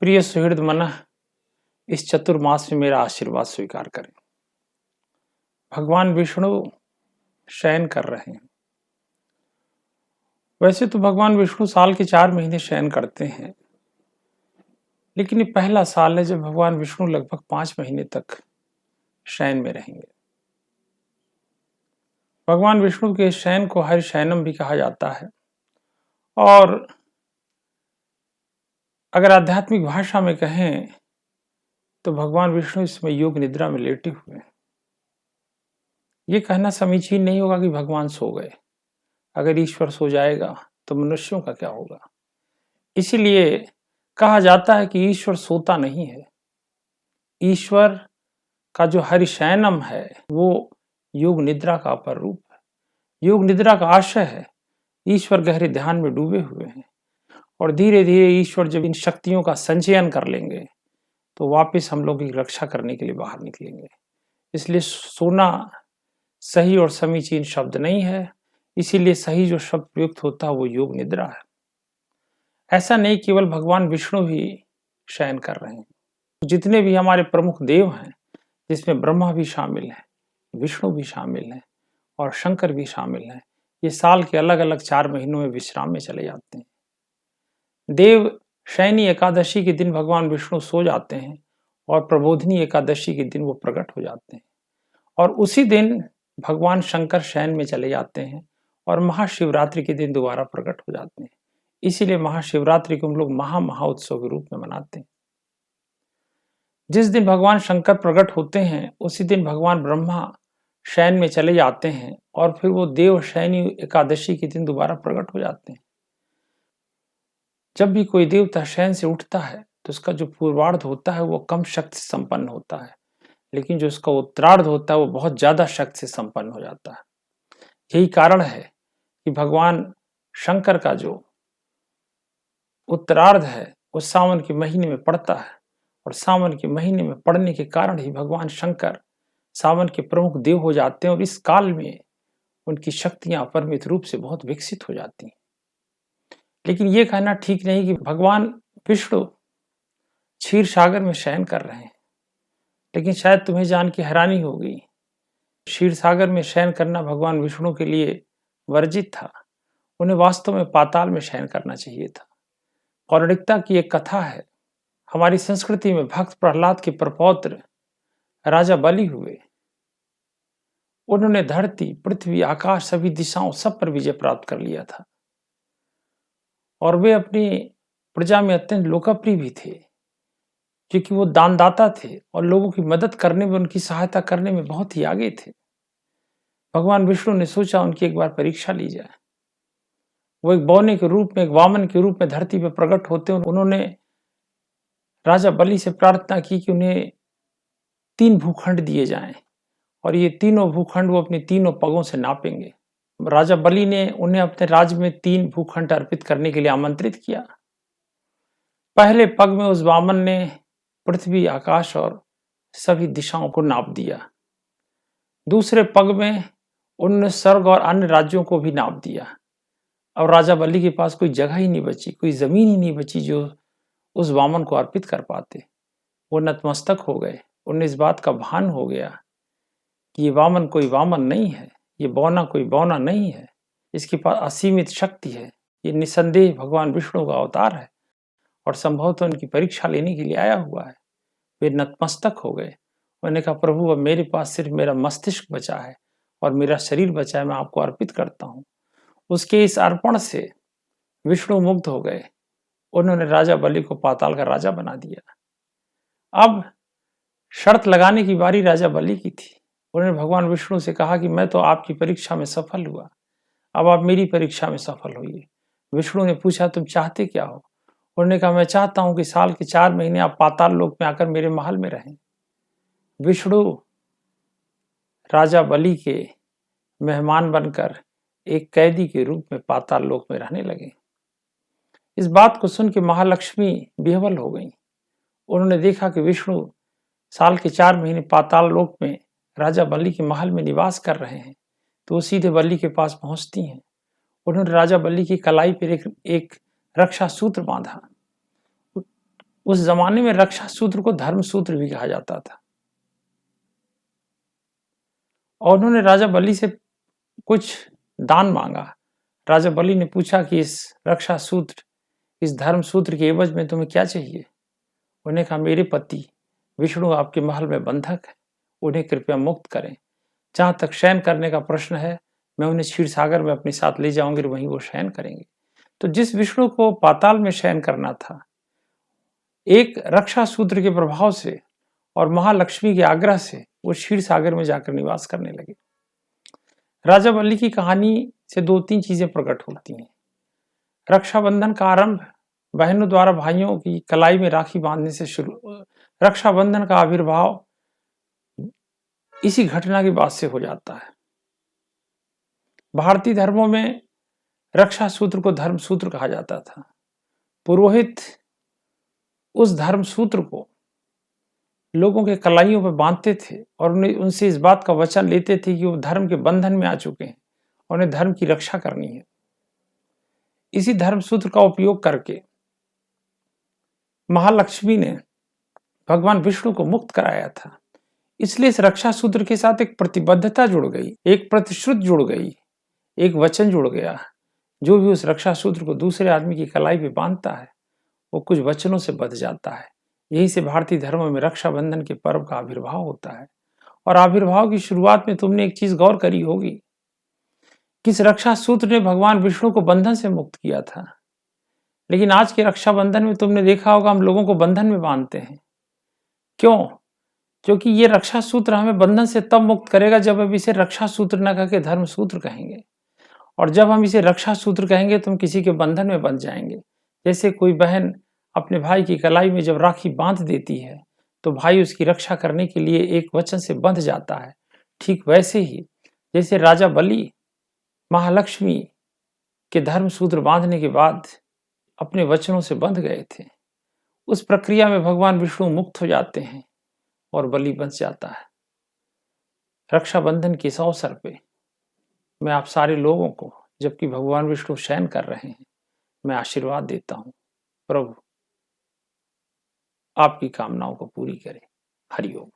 प्रिय सुहृद मन, इस चतुर्मास में मेरा आशीर्वाद स्वीकार करें। भगवान विष्णु शयन कर रहे हैं। वैसे तो भगवान विष्णु साल के 4 महीने शयन करते हैं, लेकिन ये पहला साल है जब भगवान विष्णु लगभग 5 महीने तक शयन में रहेंगे। भगवान विष्णु के शयन को हरि शयनम भी कहा जाता है, और अगर आध्यात्मिक भाषा में कहें तो भगवान विष्णु इस समय योग निद्रा में लेटे हुए हैं। ये कहना समीचीन नहीं होगा कि भगवान सो गए। अगर ईश्वर सो जाएगा तो मनुष्यों का क्या होगा। इसीलिए कहा जाता है कि ईश्वर सोता नहीं है। ईश्वर का जो हरिशयनम है वो योग निद्रा का अपर रूप है। योग निद्रा का आशय है ईश्वर गहरे ध्यान में डूबे हुए हैं, और धीरे धीरे ईश्वर जब इन शक्तियों का संचयन कर लेंगे तो वापस हम लोग की रक्षा करने के लिए बाहर निकलेंगे। इसलिए सोना सही और समीचीन शब्द नहीं है। इसीलिए सही जो शब्द प्रयुक्त होता है वो योग निद्रा है। ऐसा नहीं केवल भगवान विष्णु ही शयन कर रहे हैं, जितने भी हमारे प्रमुख देव हैं, जिसमें ब्रह्मा भी शामिल है, विष्णु भी शामिल है और शंकर भी शामिल है, ये साल के अलग अलग 4 महीनों में विश्राम में चले जाते हैं। देव शयनी एकादशी के दिन भगवान विष्णु सो जाते हैं और प्रबोधिनी एकादशी के दिन वो प्रकट हो जाते हैं, और उसी दिन भगवान शंकर शयन में चले जाते हैं और महाशिवरात्रि के दिन दोबारा प्रकट हो जाते हैं। इसीलिए महाशिवरात्रि को हम लोग महाउत्सव के रूप में मनाते हैं। जिस दिन भगवान शंकर प्रकट होते हैं उसी दिन भगवान ब्रह्मा शयन में चले जाते हैं, और फिर वो देव शयनी एकादशी के दिन दोबारा प्रकट हो जाते हैं। जब भी कोई देवता शयन से उठता है तो उसका जो पूर्वार्ध होता है वो कम शक्ति से संपन्न होता है, लेकिन जो उसका उत्तरार्ध होता है वो बहुत ज्यादा शक्ति से संपन्न हो जाता है। यही कारण है कि भगवान शंकर का जो उत्तरार्ध है वो सावन के महीने में पड़ता है, और सावन के महीने में पड़ने के कारण ही भगवान शंकर सावन के प्रमुख देव हो जाते हैं, और इस काल में उनकी शक्तियां अपरिमित रूप से बहुत विकसित हो जाती हैं। लेकिन ये कहना ठीक नहीं कि भगवान विष्णु क्षीर सागर में शयन कर रहे हैं। लेकिन शायद तुम्हें जान के हैरानी होगी, क्षीर सागर में शयन करना भगवान विष्णु के लिए वर्जित था। उन्हें वास्तव में पाताल में शयन करना चाहिए था। पौराणिकता की एक कथा है। हमारी संस्कृति में भक्त प्रहलाद के प्रपौत्र राजा बलि हुए। उन्होंने धरती, पृथ्वी, आकाश, सभी दिशाओं सब पर विजय प्राप्त कर लिया था, और वे अपनी प्रजा में अत्यंत लोकप्रिय भी थे, क्योंकि वो दानदाता थे और लोगों की मदद करने में, उनकी सहायता करने में बहुत ही आगे थे। भगवान विष्णु ने सोचा उनकी एक बार परीक्षा ली जाए। वो एक बौने के रूप में, एक वामन के रूप में धरती पर प्रकट होते उन्होंने राजा बलि से प्रार्थना की कि उन्हें 3 भूखंड दिए जाएं, और ये तीनों भूखंड वो अपने तीनों पगों से नापेंगे। राजा बलि ने उन्हें अपने राज्य में 3 भूखंड अर्पित करने के लिए आमंत्रित किया। पहले पग में उस वामन ने पृथ्वी, आकाश और सभी दिशाओं को नाप दिया। दूसरे पग में उन्होंने स्वर्ग और अन्य राज्यों को भी नाप दिया। और राजा बलि के पास कोई जगह ही नहीं बची, कोई जमीन ही नहीं बची जो उस वामन को अर्पित कर पाते। वो नतमस्तक हो गए। उन्हें इस बात का भान हो गया कि ये वामन कोई वामन नहीं है, ये बौना कोई बौना नहीं है, इसके पास असीमित शक्ति है, ये निसंदेह भगवान विष्णु का अवतार है, और संभवतः उनकी परीक्षा लेने के लिए आया हुआ है। वे नतमस्तक हो गए। उन्होंने कहा, प्रभु अब मेरे पास सिर्फ मेरा मस्तिष्क बचा है और मेरा शरीर बचा है, मैं आपको अर्पित करता हूँ। उसके इस अर्पण से विष्णु मुग्ध हो गए। उन्होंने राजा बलि को पाताल का राजा बना दिया। अब शर्त लगाने की बारी राजा बलि की थी। उन्होंने भगवान विष्णु से कहा कि मैं तो आपकी परीक्षा में सफल हुआ, अब आप मेरी परीक्षा में सफल होइए। विष्णु ने पूछा, तुम चाहते क्या हो? उन्होंने कहा, मैं चाहता हूं कि साल के 4 महीने आप पाताल लोक में आकर मेरे महल में रहें। विष्णु राजा बलि के मेहमान बनकर एक कैदी के रूप में पाताल लोक में रहने लगे। इस बात को सुन के महालक्ष्मी विह्वल हो गई। उन्होंने देखा कि विष्णु साल के 4 महीने पाताल लोक में राजा बलि के महल में निवास कर रहे हैं, तो वो सीधे बलि के पास पहुंचती हैं। उन्होंने राजा बलि की कलाई पर एक रक्षा सूत्र बांधा। उस जमाने में रक्षा सूत्र को धर्म सूत्र भी कहा जाता था। और उन्होंने राजा बलि से कुछ दान मांगा। राजा बलि ने पूछा कि इस रक्षा सूत्र, इस धर्म सूत्र के एवज में तुम्हें क्या चाहिए? उन्हें कहा, मेरे पति विष्णु आपके महल में बंधक है, उन्हें कृपया मुक्त करें। जहां तक शयन करने का प्रश्न है, मैं उन्हें क्षीर सागर में अपने साथ ले जाऊंगी, वहीं वो शयन करेंगे। तो जिस विष्णु को पाताल में शयन करना था, एक रक्षा सूत्र के प्रभाव से और महालक्ष्मी के आग्रह से वो क्षीर सागर में जाकर निवास करने लगे। राजा बलि की कहानी से 2-3 चीजें प्रकट होती हैं। रक्षाबंधन का आरंभ बहनों द्वारा भाइयों की कलाई में राखी बांधने से शुरू, रक्षाबंधन का आविर्भाव इसी घटना के बाद से हो जाता है। भारतीय धर्मों में रक्षा सूत्र को धर्म सूत्र कहा जाता था। पुरोहित उस धर्म सूत्र को लोगों के कलाइयों पर बांधते थे और उनसे इस बात का वचन लेते थे कि वो धर्म के बंधन में आ चुके हैं और उन्हें धर्म की रक्षा करनी है। इसी धर्म सूत्र का उपयोग करके महालक्ष्मी ने भगवान विष्णु को मुक्त कराया था। इसलिए इस रक्षा सूत्र के साथ एक प्रतिबद्धता जुड़ गई, एक प्रतिश्रुति जुड़ गई, एक वचन जुड़ गया। जो भी उस रक्षा सूत्र को दूसरे आदमी की कलाई पे बांधता है, वो कुछ वचनों से बंध जाता है। यही से भारतीय धर्म में रक्षाबंधन के पर्व का आविर्भाव होता है। और आविर्भाव की शुरुआत में तुमने एक चीज गौर करी होगी कि इस रक्षा सूत्र ने भगवान विष्णु को बंधन से मुक्त किया था। लेकिन आज के रक्षाबंधन में तुमने देखा होगा, हम लोगों को बंधन में बांधते हैं। क्यों? क्योंकि ये रक्षा सूत्र हमें बंधन से तब मुक्त करेगा जब हम इसे रक्षा सूत्र न कह के धर्म सूत्र कहेंगे। और जब हम इसे रक्षा सूत्र कहेंगे तो हम किसी के बंधन में बंध जाएंगे। जैसे कोई बहन अपने भाई की कलाई में जब राखी बांध देती है तो भाई उसकी रक्षा करने के लिए एक वचन से बंध जाता है। ठीक वैसे ही जैसे राजा बलि महालक्ष्मी के धर्म सूत्र बांधने के बाद अपने वचनों से बंध गए थे, उस प्रक्रिया में भगवान विष्णु मुक्त हो जाते हैं और बलि बच जाता है। रक्षाबंधन के इस अवसर पे मैं आप सारे लोगों को, जबकि भगवान विष्णु शयन कर रहे हैं, मैं आशीर्वाद देता हूं, प्रभु आपकी कामनाओं को पूरी करे। हरि ओम।